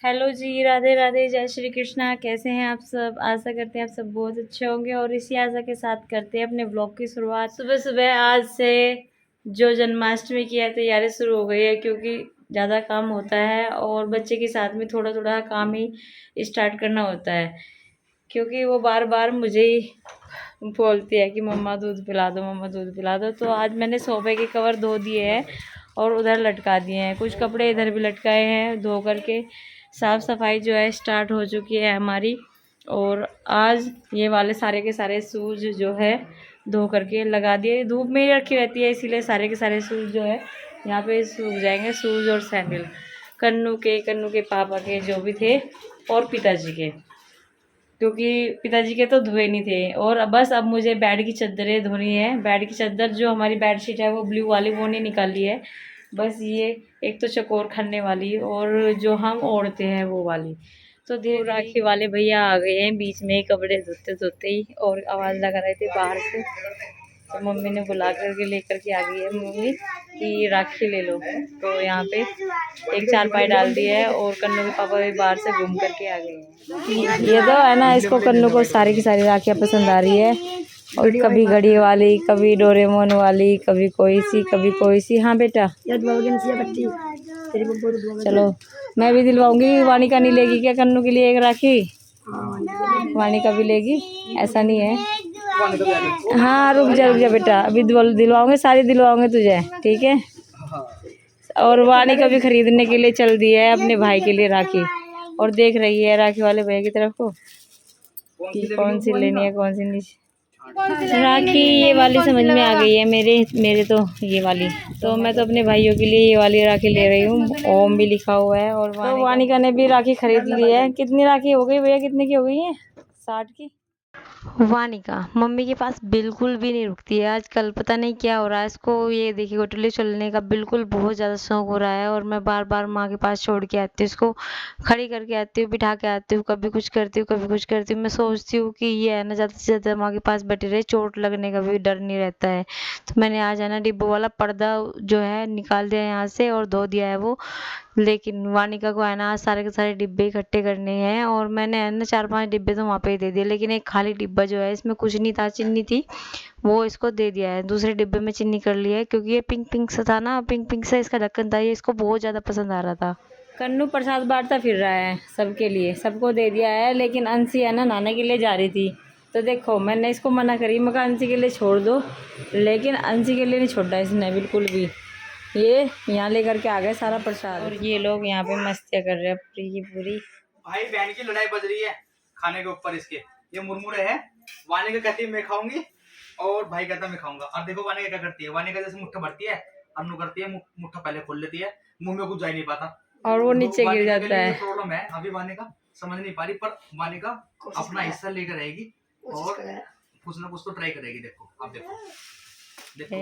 Hello जी, राधे राधे, जय श्री कृष्णा। कैसे हैं आप सब? आशा करते हैं आप सब बहुत अच्छे होंगे और इसी आशा के साथ करते हैं अपने ब्लॉग की शुरुआत। सुबह सुबह आज से जो जन्माष्टमी की है तैयारी शुरू हो गई है, क्योंकि ज़्यादा काम होता है और बच्चे के साथ में थोड़ा थोड़ा काम ही स्टार्ट करना होता है, क्योंकि वो बार बार मुझे ही बोलती है कि मम्मा दूध पिला दो, मम्मा दूध पिला दो। तो आज मैंने सोफे के कवर धो दिए हैं और उधर लटका दिए हैं, कुछ कपड़े इधर भी लटकाए हैं। धो करके साफ़ सफाई जो है स्टार्ट हो चुकी है हमारी। और आज ये वाले सारे के सारे शूज़ जो है धो करके लगा दिए। धूप में ही रखी रहती है, इसीलिए सारे के सारे शूज़ जो है यहाँ पे सूख जाएंगे। शूज़ और सैंडल कन्नू के पापा के जो भी थे और पिताजी के, क्योंकि पिताजी के तो धोए नहीं थे। और बस अब मुझे बेड की चादरें धोनी है। बेड की चादर जो हमारी बेडशीट है वो ब्लू वाली, वो नहीं निकाली है। बस ये एक तो चकोर खाने वाली और जो हम ओढ़ते हैं वो वाली। तो धीरे राखी वाले भैया आ गए हैं बीच में ही, कपड़े धोते धोते ही, और आवाज़ लगा रहे थे बाहर से। तो मम्मी ने बुला करके लेकर के आ गई है मम्मी कि राखी ले लो। तो यहाँ पे एक चारपाई डाल दी है और कन्नू के पापा भी बाहर से घूम करके आ गए हैं। ये तो है ना, इसको कन्नू को सारी की सारी राखियाँ पसंद आ रही है, और कभी घड़ी वाली, कभी डोरेमोन वाली, कभी कोई सी। हाँ बेटा, चलो मैं भी दिलवाऊंगी। वानिका नहीं लेगी क्या कन्नू के लिए एक राखी? वानिका भी लेगी, ऐसा नहीं है। हाँ रुक जा बेटा, अभी दिलवाऊंगे, सारी दिलवाऊंगे तुझे, ठीक है। और वानिका भी खरीदने के लिए चल दी है अपने भाई के लिए राखी, और देख रही है राखी वाले भैया की तरफ को कि कौन सी लेनी है कौन सी नहीं। राखी ये वाली समझ में आ गई है मेरे तो ये वाली। तो मैं तो अपने भाइयों के लिए ये वाली राखी ले रही हूँ, ओम भी लिखा हुआ है। और तो वानिका ने भी राखी खरीद ली है। कितनी राखी हो गई भैया, कितने की हो गई है? 60 की। वानिका मम्मी के पास बिल्कुल भी नहीं रुकती है आजकल, पता नहीं क्या हो रहा है इसको। ये देखिए गुटली चलने का बिल्कुल बहुत ज़्यादा शौक हो रहा है, और मैं बार बार माँ के पास छोड़ के आती हूँ इसको, खड़ी करके आती हूँ, बिठा के आती हूँ, कभी कुछ करती हूँ कभी कुछ करती हूँ। मैं सोचती हूँ कि ये है ना ज़्यादा से ज़्यादा माँ के पास बैठी रहे, चोट लगने का भी डर नहीं रहता है। तो मैंने आज है ना डिब्बो वाला पर्दा जो है निकाल दिया यहाँ से और धो दिया है वो। लेकिन वानिका को है ना आज सारे के सारे डिब्बे इकट्ठे करने हैं, और मैंने है ना 4-5 डिब्बे तो वहाँ पे ही दे दिए, लेकिन एक खाली डिब्बा जो है इसमें कुछ नहीं था, चीनी थी, वो इसको दे दिया है। दूसरे डिब्बे में चीनी कर लिया है, क्योंकि ये पिंक पिंक सा था ना, पिंक पिंक सा इसका ढक्कन था, ये इसको बहुत ज़्यादा पसंद आ रहा था। कन्नू प्रसाद बांटता फिर रहा है सबके लिए, सबको दे दिया है। लेकिन अंशी है ना नहाने के लिए जा रही थी, तो देखो मैंने इसको मना करी, मैं अंशी के लिए छोड़ दो, लेकिन अंशी के लिए नहीं छोड़ा इसने बिल्कुल भी। ये यहाँ लेकर के आ गए सारा प्रसाद, और ये लोग यहाँ पे मस्तियाँ कर रहे हैं पूरी की पूरी। भाई बहन की लड़ाई बज रही है खाने के ऊपर। इसके ये मुरमुरे है, वानी का कहती है मैं खाऊंगी और भाई कहता मैं खाऊंगा। और देखो वानी क्या करती है, वानी का जैसे मुट्ठा भरती है, अन्नू करती है मुट्ठा पहले खोल लेती है, मुंह में कुछ जा ही नहीं पाता और वो नीचे गिर जाता है। प्रॉब्लम है अभी वानी का समझ नहीं पा रही, पर वानी का अपना हिस्सा लेकर रहेगी और कुछ ना कुछ तो ट्राई करेगी। देखो अब देखो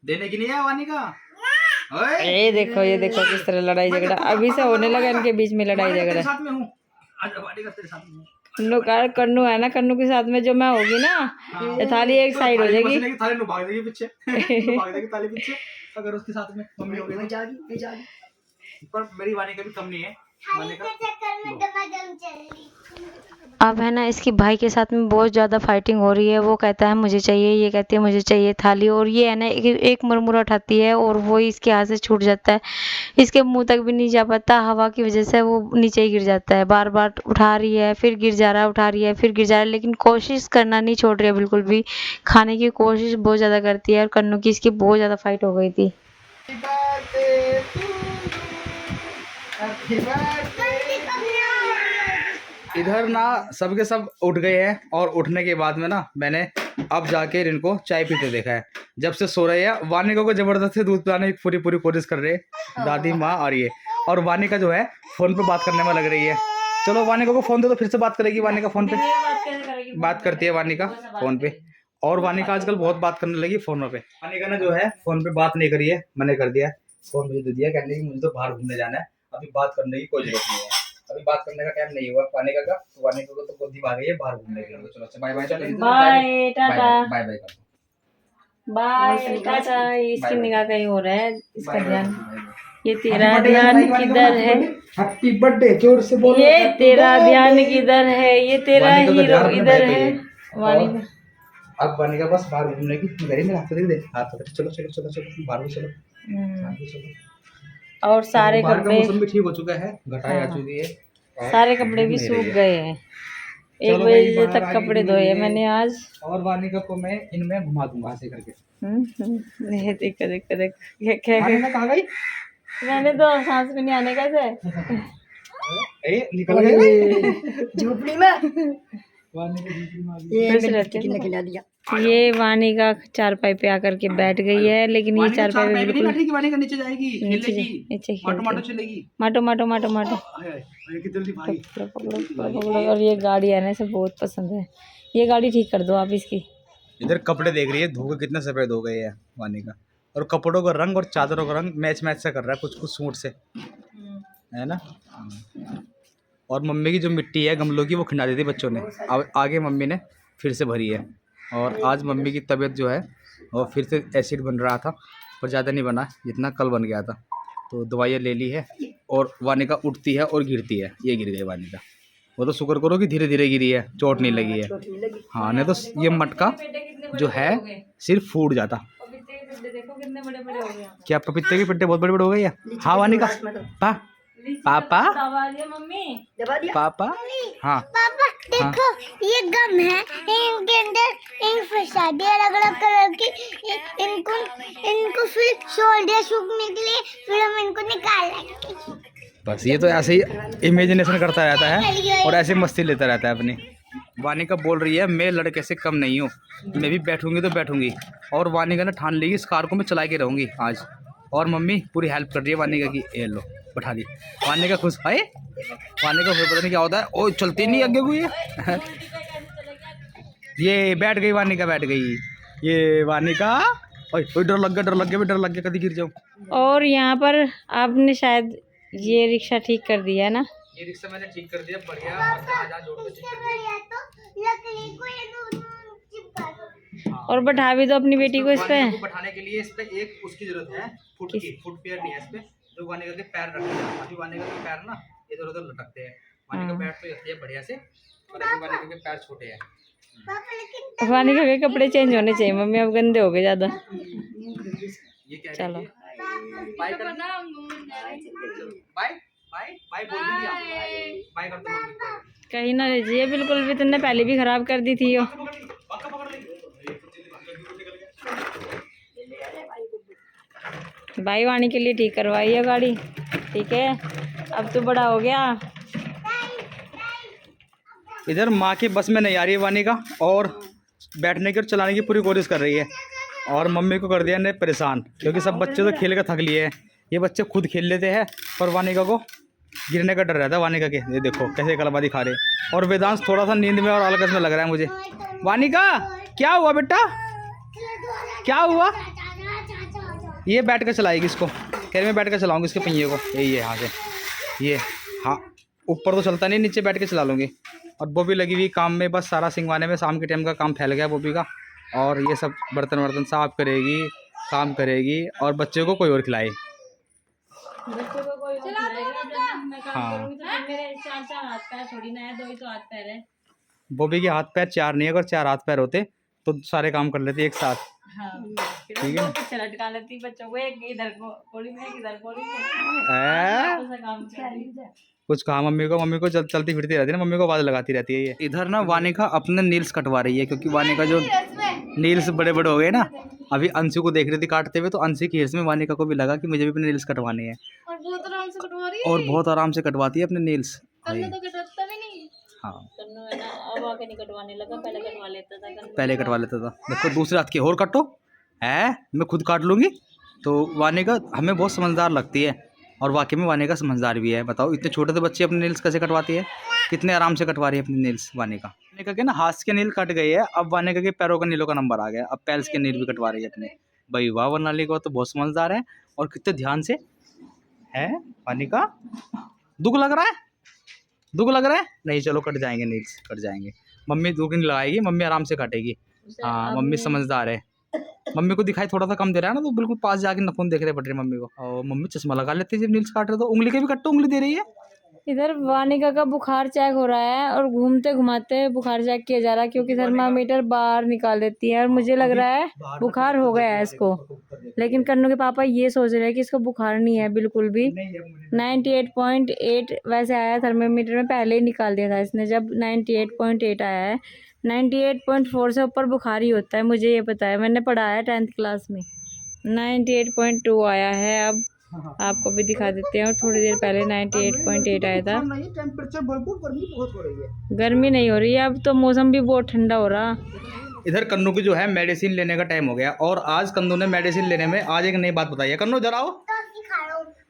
देने की नहीं है वानी का। ये देखो किस तरह लड़ाई झगड़ा अभी से होने लगा इनके बीच में, लड़ाई झगड़ा। कन्नू है ना, कन्नू के साथ में जो मैं होगी ना, थाली एक साइड हो जाएगी, थाली भाग देगी पीछे भाग देगी थाली पीछे अगर उसके साथ में मम्मी होगी। नहीं जागी पर मेरी वानी का भी कम नहीं है। अब है ना इसकी भाई के साथ में बहुत ज़्यादा फाइटिंग हो रही है। वो कहता है मुझे चाहिए, ये कहती है मुझे चाहिए थाली, और ये है ना एक मुरमुरा उठाती है और वो इसके हाथ से छूट जाता है, इसके मुंह तक भी नहीं जा पाता, हवा की वजह से वो नीचे ही गिर जाता है। बार बार उठा रही है, फिर गिर जा रहा है, उठा रही है, फिर गिर जा रहा है, लेकिन कोशिश करना नहीं छोड़ रही है बिल्कुल भी, खाने की कोशिश बहुत ज़्यादा करती है। और कन्नू की इसकी बहुत ज़्यादा फाइट हो गई थी। इधर ना सबके सब उठ गए हैं, और उठने के बाद में ना मैंने अब जाके इनको चाय पीते देखा है। जब से सो रहे हैं वानिका को जबरदस्ती दूध पिलाने की पूरी कोशिश कर रहे हैं दादी माँ और ये। और वानिका जो है फोन पे बात करने में लग रही है। चलो वानिका को फोन दे तो फिर से बात करेगी वानिका फोन पे। बात करती है वानिका फोन पे, और वानिका आजकल बहुत बात करने लगी फोनों पे। वानिका ने जो है फोन पे बात नहीं करी है, मैंने कर दिया, फोन मुझे दे दिया, कहने की मुझे तो बाहर घूमने जाना है, अभी बात करने की कोई जरूरत नहीं है, अभी बात करने का टाइम नहीं हुआ वानिका का। तो वानिका को तो बुद्धि आ गई है बाहर घूमने के लिए। चलो अच्छा बाय बाय, चलो बाय टाटा, बाय बाय कर बाय टाटा। इसकी निगाह कहीं हो रहा है, इसका ध्यान ये तेरा ध्यान किधर है, हैप्पी बर्थडे जोर से बोलो। ये तेरा ध्यान किधर है, ये तेरा वानिका का हीरो ध्यान अपने इधर भाई पे है। है। वानिका अब वानिका बस बाहर घूमने की घर ही में हाथ दे हाथ पकड़ चलो चलो चलो चलो बाहर भी चलो बाहर भी चलो। और सारे बाहर का कपड़े, मौसम भी ठीक हो चुका है, घटाई आ हाँ, चुकी है और सारे कपड़े भी नहीं सूख रही है। गए हैं। 1 चलो भाई, बजे बाहर तक आ कपड़े गई धोए ये। मैंने आज। और वानिका को मैं इनमें घुमा दूंगा ऐसे करके। ये देख देख देख क्या वानिका कहाँ गई? मैंने तो सांस में नहीं आने कैसे निकल गए झोपड़ी में वानिका झोपड़ी में आ गई। ये खुश मेरी रहते टिकट ने हैं। खिला दिया। ये वानिका चारपाई पे आकर के बैठ गई है, लेकिन ये वानिका चारपाई पे चारपाई पे नहीं बिल्कुल बैठेगी, वानिका नीचे जाएगी, नीचे खेलेगी, नीचे माटो माटो खेलती है। चलेगी। माटो माटो माटो माटो हाय हाय, ये जल्दी भागी। पकड़ो पकड़ो पकड़ो पकड़ो। और ये गाड़ी आने से बहुत पसंद है, ये गाड़ी ठीक कर दो आप इसकी। इधर कपड़े देख रही है, धोखे कितने सफेद हो गए हैं वानिका, और कपड़ों का रंग और चादरों का रंग मैच मैच सा कर रहा है कुछ कुछ सूट से, है ना। और मम्मी की जो मिट्टी है गमलों की वो खिला दी थी बच्चों ने, अब आगे मम्मी ने फिर से भरी है। और आज मम्मी की तबीयत जो है वो फिर से एसिड बन रहा था, पर ज़्यादा नहीं बना जितना कल बन गया था, तो दवाइयाँ ले ली है। और वानिका उठती है और गिरती है, ये गिर गई वानिका, वो तो शुक्र करो कि धीरे धीरे गिरी है, चोट नहीं लगी है। हाँ, नहीं तो ये मटका जो है सिर्फ फूट जाता। देखो कितने बड़े बड़े हो गए। क्या पपीते के पेट्टे बहुत बड़े बड़े हो गए हैं? हाँ वानिका, पापा मम्मी दबा दिया। पापा, हाँ पापा देखो ये गम है, इनके अंदर इन फंसा दिया अलग अलग कलर की। इनको इनको फिर छोड़ दिया सूखने के लिए, फिर हम इनको निकाल लेंगे। बस ये तो ऐसे ही इमेजिनेशन करता रहता है और ऐसे मस्ती लेता रहता है अपनी। वानिका बोल रही है मैं लड़के से कम नहीं हूँ, मैं भी बैठूंगी तो बैठूंगी। और वानिका ने ठान ली इस कार को मैं चला के रहूँगी आज। और मम्मी पूरी हेल्प कर रही है वानिका की, ये लो बैठा दी। वानिका खुश है, वानिका फिर पता नहीं क्या होता है, ओ चलती नहीं आगे हुई है। ये बैठ गई वानिका, बैठ गई ये वानिका। ओए डर लग गया, डर लग गया, डर लग गया, कभी गिर जाऊँ। और यहाँ पर आपने शायद ये रिक्शा ठीक कर दिया है ना? ये रिक्शा मैंने ठीक कर दिया, बढ़िया। तो लकड़ी को ये दोनों चिपका दो। और बैठा भी दो अपनी बेटी को इस पे। वानिका को बैठाने के लिए इस पे एक उसकी जरूरत है, फुट की, फुट पैर नहीं है इस पे, जो वानिका के पैर रखते हैं। अभी वानिका के पैर ना इधर उधर लटकते हैं, वानिका बैठ तो जाती है बढ़िया से, और अभी वानिका के पैर छोटे हैं। पापा लेकिन वानिका के कपड़े चेंज होने चाहिए मम्मी, अब गंदे हो गए ज्यादा। ये क्या चलो बाय कर, बाय बाय बाय बोल दिया, बाय कर दो मम्मी को। कहीं ना लीजिए बिल्कुल भी, तुमने पहले भी खराब कर दी थी। भाई वाणी के लिए ठीक करवाई है गाड़ी, ठीक है अब तो बड़ा हो गया। इधर माँ की बस में नहीं आ रही है वानिका, और बैठने की और चलाने की पूरी कोशिश कर रही है। और मम्मी को कर दिया ने परेशान, क्योंकि सब बच्चे तो खेल कर थक लिए हैं, ये बच्चे खुद खेल लेते हैं, पर वानिका को गिरने का डर रहता है वानिका के। ये देखो कैसे कलाबाजी दिखा रहे। और वेदांश थोड़ा सा नींद में और आलकस में लग रहा है मुझे। वानिका क्या हुआ बेटा, क्या हुआ? ये बैठ कर चलाएगी इसको, खैर में बैठ कर चलाऊंगी इसके पहिए को, यही है यहाँ से ये। हाँ ऊपर तो चलता नहीं, नीचे बैठ के चला लूँगी। और वो भी लगी हुई काम में, बस सारा सिंगवाने में, शाम के टाइम का काम फैल गया बोबी का। और ये सब बर्तन वर्तन साफ करेगी, काम करेगी, और बच्चे को कोई और खिलाए। हाँ बोबी के हाथ पैर 4 नहीं है, अगर 4 हाथ पैर होते तो सारे काम कर लेती एक साथ। ठीक है लटका लेती बच्चों को, एक इधर कोड़ी में, एक इधर कोड़ी में। कुछ कहा मम्मी को चलती फिरती रहती है ना, मम्मी को आवाज़ लगाती रहती है ये। इधर ना वानिका अपने नील्स कटवा रही है, क्योंकि वानिका जो नील्स बड़े बड़े हो गए ना, अभी अंशु को देख रही थी काटते हुए, तो अंशु की हिर्स में वानिका को भी लगा कि मुझे भी अपने नील्स कटवाने हैं। और बहुत आराम से कटवा रही है, और बहुत आराम से कटवाती है अपने नील्स। कन्नू तो कटवाता भी नहीं। हाँ अब आके नहीं कटवाने लगा, पहले कटवा लेता था। पहले कटवा लेता था। देखो दूसरे हाथ की और काटो है, मैं खुद काट लूँगी। तो वानिका हमें बहुत समझदार लगती है, और वाकई में वानिका समझदार भी है। बताओ इतने छोटे से बच्चे अपने नेल्स कैसे कटवाती है, कितने आराम से कटवा रही है अपने नेल्स वानिका के ना। हाथ के नील कट गए हैं, अब वानिका के पैरों का नीलों का नंबर आ गया, अब पैल्स के नील भी कटवा रही है अपने। भाई वाह, वर्णाली को तो बहुत समझदार है, और कितने ध्यान से है वानिका। दुख लग रहा है, दुख लग रहा है? नहीं चलो कट जाएंगे नील्स, कट जाएंगे। मम्मी दुख नहीं लगाएगी, मम्मी आराम से काटेगी। हाँ मम्मी समझदार है। मम्मी को दिखाई थोड़ा सा कम दे रहा है ना, तो बिल्कुल पास जाके नखून देख रहे पड़ रहे मम्मी को। और मम्मी चश्मा लगा लेती है जब नील्स काट रहे, तो उंगली के भी कट्टो उंगली दे रही है। इधर वानिका का बुखार चेक हो रहा है और घूमते घुमाते बुखार चेक किया जा रहा है, क्योंकि थर्मामीटर बाहर निकाल देती है और मुझे लग रहा है बुखार हो गया है इसको। लेकिन कन्नू के पापा ये सोच रहे हैं कि इसको बुखार नहीं है बिल्कुल भी। 98.8 वैसे आया थर्मामीटर में, पहले ही निकाल दिया था इसने जब 98.8 आया है। 98.4 से ऊपर बुखार ही होता है, मुझे ये पता है, मैंने पढ़ा है 10th क्लास में। 98.2 आया है। अब आपको भी दिखा देते हैं, और थोड़ी देर पहले 98.8 आया था। टेम्परेचर भरपूर, गर्मी बहुत हो रही है। गर्मी नहीं हो रही है, अब तो मौसम भी बहुत ठंडा हो रहा। इधर कन्नू की जो है मेडिसिन लेने का टाइम हो गया, और आज कन्नू ने मेडिसिन लेने में आज एक नई बात बताई है। कन्नू जरा आओ।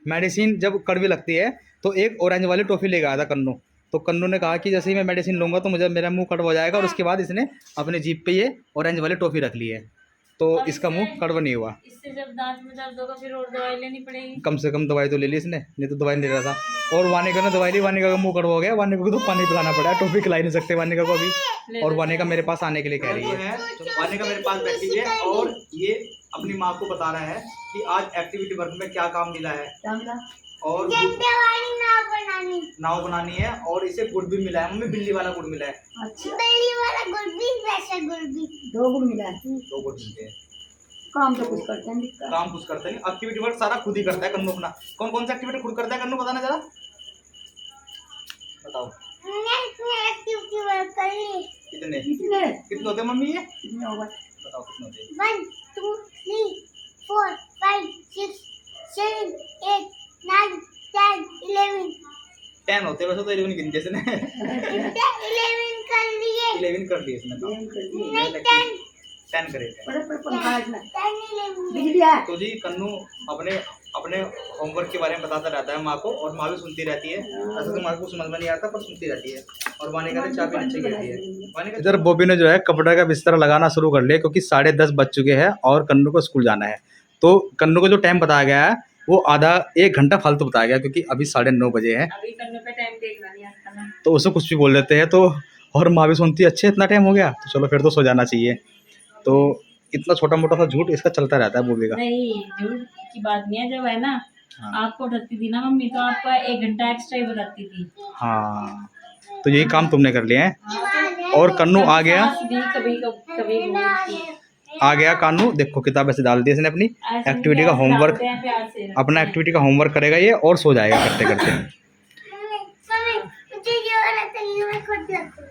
मेडिसिन जब कड़वी लगती है तो एक ऑरेंज वाली टॉफी लेके आया था कन्नू। तो कन्नू ने कहा कि जैसे ही मैं मेडिसिन लूँगा तो मुझे मेरा मुंह कड़वा हो जाएगा, और उसके बाद इसने अपने जीभ पे ये ऑरेंज वाली टॉफी रख ली है, तो इसका मुंह कड़वा नहीं हुआ। इससे जब दांत में दर्द होगा फिर और दवाई लेनी पड़ेगी। कम से कम दवाई तो ले ली इसने, नहीं तो दवाई नहीं ले रहा था। और वानिका ने दवाई ली, वानिका का मुंह कड़वा हो गया, वानिका को तो पानी पिलाना पड़ा है, टॉफी खिला नहीं सकते वानिका को अभी। और वानिका मेरे पास आने के लिए कह रही है। वानिका मेरे पास बैठी है और ये अपनी माँ को बता रहा है कि आज एक्टिविटी वर्क में क्या काम मिला है, और नाव बनानी है, और इसे गुड़ भी मिला है। मम्मी बिल्ली वाला गुड़ मिला है। अच्छा, बिल्ली वाला गुड़ भी, वैसा गुड़ भी, 2 गुड़ मिला है। 2 गुड़ मिलते हैं। काम तो कुछ करते हैं, काम कुछ करते नहीं, एक्टिविटी वर्क सारा खुद ही करता है कन्नू अपना। कौन कौन सा एक्टिविटी खुद करता है कन्नू, बताना जरा, बताओ। एक्टिविटी वर्क करिए। कितने कितने होते हैं मम्मी ये, बताओ कितने होते हैं। 1 2 3 4 5 6 7 8 9 10 11 10 होते हैं वैसे तो, 11 गिनते इसने। 11 कर लिए। 11 कर लिए इसने, नहीं 10 करे। 10 तो जी कन्नू अपने अपने होमवर्क के बारे में बताता रहता है माँ को, और माँ भी सुनती रहती है। ऐसा तो माँ को समझ में नहीं आता, पर सुनती रहती है। और वानिका ने चाबी नीचे गिरती है। इधर बॉबी ने जो है कपड़े का बिस्तर लगाना शुरू कर लिया, क्योंकि 10:30 बज चुके हैं और कन्नू को स्कूल जाना है। तो कन्नू को जो टाइम बताया गया है वो आधा 1 घंटा फालतू बताया गया, क्योंकि अभी 9:30 बजे हैं। अभी कन्नू पे टाइम देखना नहीं आता ना, तो उसे कुछ भी बोल देते हैं, तो और माँ भी सुनती है, अच्छे इतना टाइम हो गया तो चलो फिर तो सो जाना चाहिए। तो इतना छोटा मोटा सा झूठ इसका चलता रहता है बॉबी का। नहीं झूठ की बात नहीं है, जब है ना आपको उठाती थी ना मम्मी, तो आपको 1 घंटा एक्स्ट्रा ही बताती थी। हाँ, तो यही काम तुमने कर लिया है। और कन्नू आ गया, कभी आ गया कानू, देखो किताब ऐसे डाल दी इसने अपनी एक्टिविटी का होमवर्क, अपना एक्टिविटी का होमवर्क करेगा ये और सो जाएगा करते करते।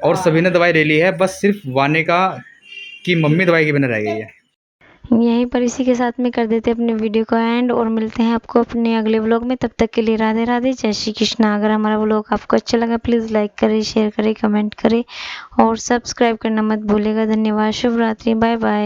और सभी ने दवाई ले ली है, बस सिर्फ वानिका की मम्मी दवाई के बिना रह गई है। यहीं पर इसी के साथ में कर देते अपने वीडियो को एंड, और मिलते हैं आपको अपने अगले व्लॉग में। तब तक के लिए राधे राधे, जय श्री कृष्णा। अगर हमारा व्लॉग आपको अच्छा लगा प्लीज़ लाइक करें, शेयर करें, कमेंट करें और सब्सक्राइब करना मत भूलिएगा। धन्यवाद, शुभ रात्रि, बाय बाय।